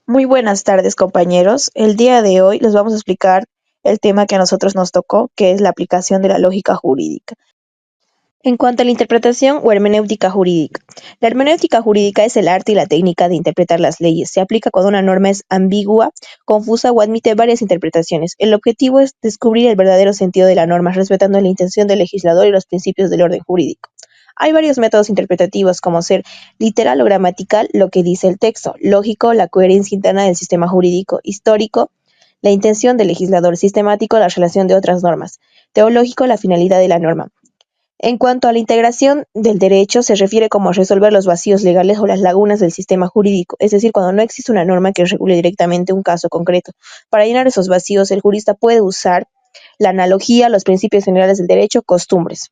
Muy buenas tardes, compañeros. El día de hoy les vamos a explicar el tema que a nosotros nos tocó, que es la aplicación de la lógica jurídica. En cuanto a la interpretación o hermenéutica jurídica. La hermenéutica jurídica es el arte y la técnica de interpretar las leyes. Se aplica cuando una norma es ambigua, confusa o admite varias interpretaciones. El objetivo es descubrir el verdadero sentido de la norma, respetando la intención del legislador y los principios del orden jurídico. Hay varios métodos interpretativos, como ser literal o gramatical, lo que dice el texto; lógico, la coherencia interna del sistema jurídico; histórico, la intención del legislador; sistemático, la relación de otras normas; teológico, la finalidad de la norma. En cuanto a la integración del derecho, se refiere como a resolver los vacíos legales o las lagunas del sistema jurídico, es decir, cuando no existe una norma que regule directamente un caso concreto. Para llenar esos vacíos, el jurista puede usar la analogía, los principios generales del derecho, costumbres.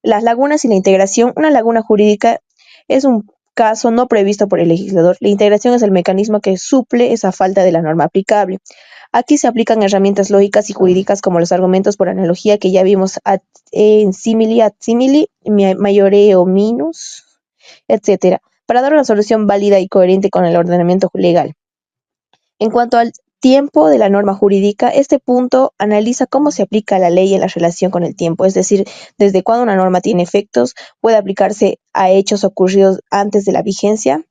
Las lagunas y la integración. Una laguna jurídica es un caso no previsto por el legislador. La integración es el mecanismo que suple esa falta de la norma aplicable. Aquí se aplican herramientas lógicas y jurídicas como los argumentos por analogía que ya vimos en simili ad simili, maiore o minus, etcétera, para dar una solución válida y coherente con el ordenamiento legal. En cuanto al tiempo de la norma jurídica, este punto analiza cómo se aplica la ley en la relación con el tiempo, es decir, desde cuándo una norma tiene efectos, puede aplicarse a hechos ocurridos antes de la vigencia,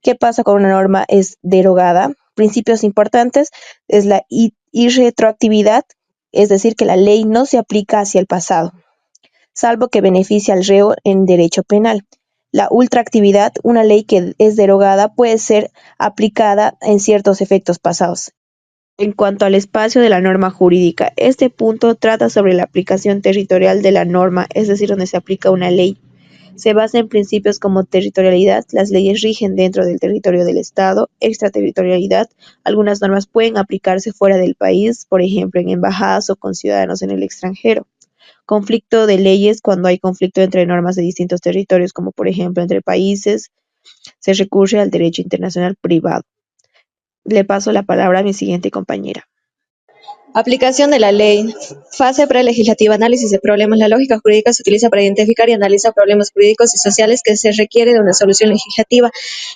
qué pasa cuando una norma es derogada. Principios importantes es la irretroactividad, es decir, que la ley no se aplica hacia el pasado, salvo que beneficie al reo en derecho penal. La ultraactividad, una ley que es derogada puede ser aplicada en ciertos efectos pasados. En cuanto al espacio de la norma jurídica, este punto trata sobre la aplicación territorial de la norma, es decir, donde se aplica una ley. Se basa en principios como territorialidad; las leyes rigen dentro del territorio del Estado; extraterritorialidad, algunas normas pueden aplicarse fuera del país, por ejemplo, en embajadas o con ciudadanos en el extranjero. Conflicto de leyes, cuando hay conflicto entre normas de distintos territorios, como por ejemplo entre países, se recurre al derecho internacional privado. Le paso la palabra a mi siguiente compañera. Aplicación de la ley. Fase prelegislativa. Análisis de problemas. La lógica jurídica se utiliza para identificar y analizar problemas jurídicos y sociales que se requiere de una solución legislativa.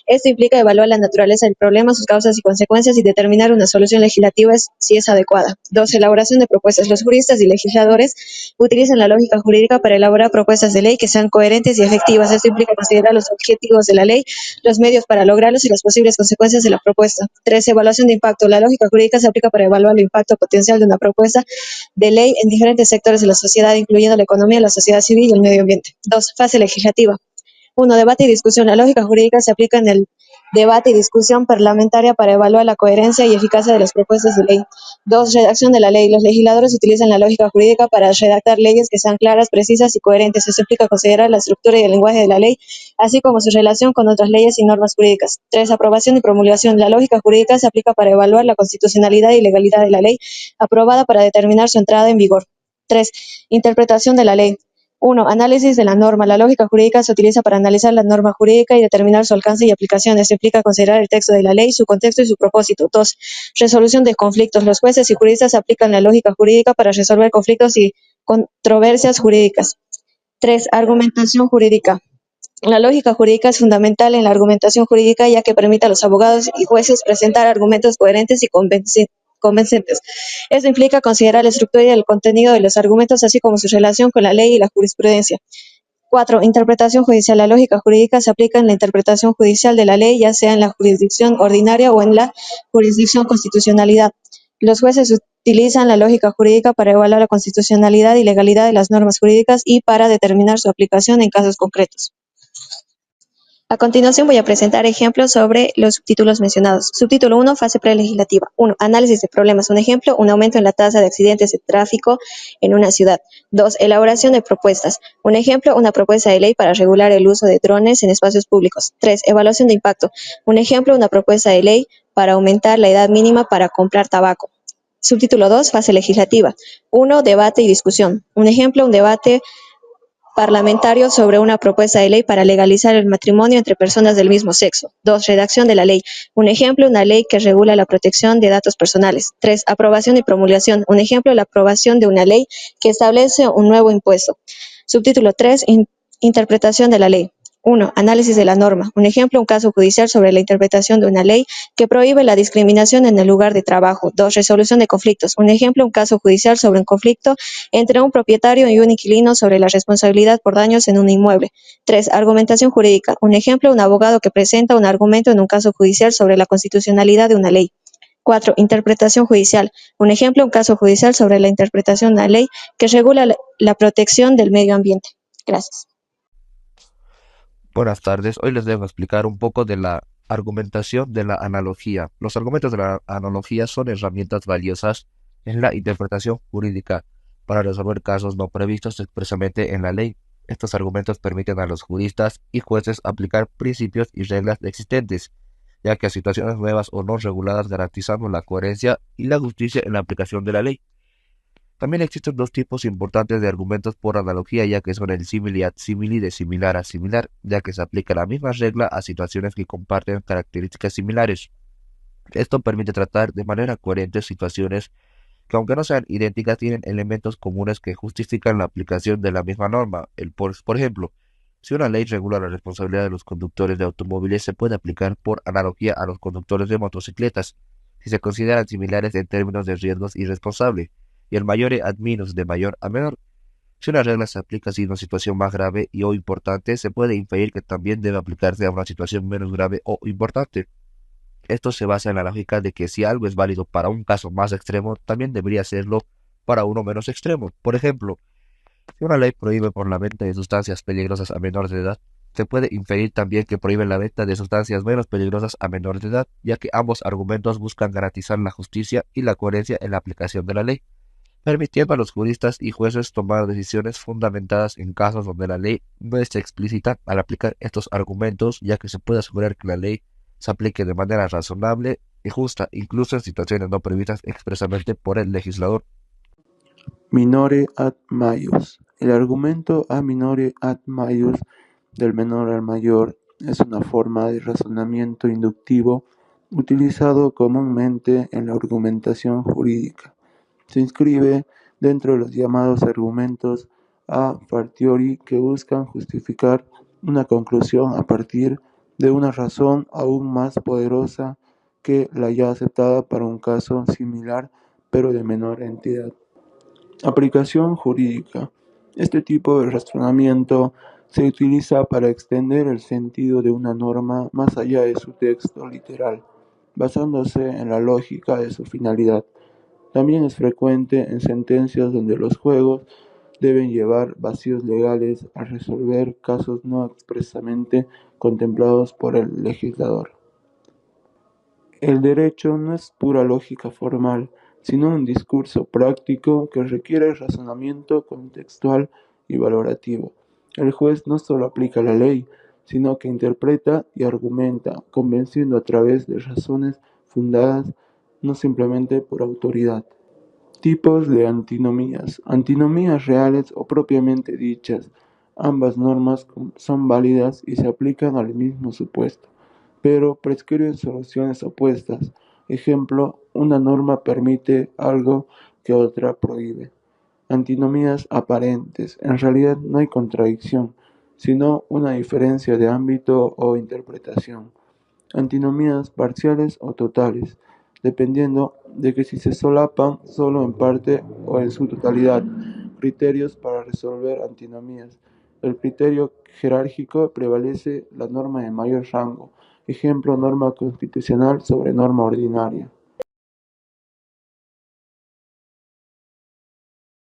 Esto implica evaluar la naturaleza del problema, sus causas y consecuencias y determinar una solución legislativa si es adecuada. 2. Elaboración de propuestas. Los juristas y legisladores utilizan la lógica jurídica para elaborar propuestas de ley que sean coherentes y efectivas. Esto implica considerar los objetivos de la ley, los medios para lograrlos y las posibles consecuencias de la propuesta. 3. Evaluación de impacto. La lógica jurídica se aplica para evaluar el impacto potencial de una propuesta de ley en diferentes sectores de la sociedad, incluyendo la economía, la sociedad civil y el medio ambiente. 2. Fase legislativa. 1. Debate y discusión. La lógica jurídica se aplica en el debate y discusión parlamentaria para evaluar la coherencia y eficacia de las propuestas de ley. 2. Redacción de la ley. Los legisladores utilizan la lógica jurídica para redactar leyes que sean claras, precisas y coherentes. Eso implica considerar la estructura y el lenguaje de la ley, así como su relación con otras leyes y normas jurídicas. 3. Aprobación y promulgación. La lógica jurídica se aplica para evaluar la constitucionalidad y legalidad de la ley aprobada para determinar su entrada en vigor. 3. Interpretación de la ley. 1. Análisis de la norma. La lógica jurídica se utiliza para analizar la norma jurídica y determinar su alcance y aplicación. Esto implica considerar el texto de la ley, su contexto y su propósito. 2. Resolución de conflictos. Los jueces y juristas aplican la lógica jurídica para resolver conflictos y controversias jurídicas. 3. Argumentación jurídica. La lógica jurídica es fundamental en la argumentación jurídica, ya que permite a los abogados y jueces presentar argumentos coherentes y convincentes. Esto implica considerar la estructura y el contenido de los argumentos, así como su relación con la ley y la jurisprudencia. 4. Interpretación judicial. La lógica jurídica se aplica en la interpretación judicial de la ley, ya sea en la jurisdicción ordinaria o en la jurisdicción constitucionalidad. Los jueces utilizan la lógica jurídica para evaluar la constitucionalidad y legalidad de las normas jurídicas y para determinar su aplicación en casos concretos. A continuación voy a presentar ejemplos sobre los subtítulos mencionados. Subtítulo 1, fase prelegislativa. 1. Análisis de problemas. Un ejemplo, un aumento en la tasa de accidentes de tráfico en una ciudad. 2. Elaboración de propuestas. Un ejemplo, una propuesta de ley para regular el uso de drones en espacios públicos. 3. Evaluación de impacto. Un ejemplo, una propuesta de ley para aumentar la edad mínima para comprar tabaco. Subtítulo 2, fase legislativa. 1. Debate y discusión. Un ejemplo, un debate parlamentario sobre una propuesta de ley para legalizar el matrimonio entre personas del mismo sexo. 2. Redacción de la ley. Un ejemplo, una ley que regula la protección de datos personales. 3. Aprobación y promulgación. Un ejemplo, la aprobación de una ley que establece un nuevo impuesto. Subtítulo 3. Interpretación de la ley. 1. Análisis de la norma. Un ejemplo, un caso judicial sobre la interpretación de una ley que prohíbe la discriminación en el lugar de trabajo. 2. Resolución de conflictos. Un ejemplo, un caso judicial sobre un conflicto entre un propietario y un inquilino sobre la responsabilidad por daños en un inmueble. 3. Argumentación jurídica. Un ejemplo, un abogado que presenta un argumento en un caso judicial sobre la constitucionalidad de una ley. 4. Interpretación judicial. Un ejemplo, un caso judicial sobre la interpretación de una ley que regula la protección del medio ambiente. Gracias. Buenas tardes, hoy les debo explicar un poco de la argumentación de la analogía. Los argumentos de la analogía son herramientas valiosas en la interpretación jurídica para resolver casos no previstos expresamente en la ley. Estos argumentos permiten a los juristas y jueces aplicar principios y reglas existentes, ya que a situaciones nuevas o no reguladas garantizando la coherencia y la justicia en la aplicación de la ley. También existen dos tipos importantes de argumentos por analogía, ya que son el simile ad simili de similar a similar, ya que se aplica la misma regla a situaciones que comparten características similares. Esto permite tratar de manera coherente situaciones que, aunque no sean idénticas, tienen elementos comunes que justifican la aplicación de la misma norma. Por ejemplo, si una ley regula la responsabilidad de los conductores de automóviles, se puede aplicar por analogía a los conductores de motocicletas, si se consideran similares en términos de riesgos y responsable, y el mayore ad minus de mayor a menor. Si una regla se aplica así a una situación más grave y o importante, se puede inferir que también debe aplicarse a una situación menos grave o importante. Esto se basa en la lógica de que si algo es válido para un caso más extremo, también debería serlo para uno menos extremo. Por ejemplo, si una ley prohíbe por la venta de sustancias peligrosas a menores de edad, se puede inferir también que prohíbe la venta de sustancias menos peligrosas a menores de edad, ya que ambos argumentos buscan garantizar la justicia y la coherencia en la aplicación de la ley, permitiendo a los juristas y jueces tomar decisiones fundamentadas en casos donde la ley no esté explícita al aplicar estos argumentos, ya que se puede asegurar que la ley se aplique de manera razonable y justa, incluso en situaciones no previstas expresamente por el legislador. Minore ad maius. El argumento a minore ad maius, del menor al mayor, es una forma de razonamiento inductivo utilizado comúnmente en la argumentación jurídica. Se inscribe dentro de los llamados argumentos a fortiori, que buscan justificar una conclusión a partir de una razón aún más poderosa que la ya aceptada para un caso similar pero de menor entidad. Aplicación jurídica. Este tipo de razonamiento se utiliza para extender el sentido de una norma más allá de su texto literal, basándose en la lógica de su finalidad. También es frecuente en sentencias donde los juegos deben llevar vacíos legales a resolver casos no expresamente contemplados por el legislador. El derecho no es pura lógica formal, sino un discurso práctico que requiere razonamiento contextual y valorativo. El juez no solo aplica la ley, sino que interpreta y argumenta, convenciendo a través de razones fundadas, no simplemente por autoridad. Tipos de antinomías. Antinomías reales o propiamente dichas. Ambas normas son válidas y se aplican al mismo supuesto, pero prescriben soluciones opuestas. Ejemplo, una norma permite algo que otra prohíbe. Antinomías aparentes. En realidad no hay contradicción, sino una diferencia de ámbito o interpretación. Antinomías parciales o totales, dependiendo de que si se solapan solo en parte o en su totalidad. Criterios para resolver antinomías. El criterio jerárquico prevalece la norma de mayor rango. Ejemplo, norma constitucional sobre norma ordinaria.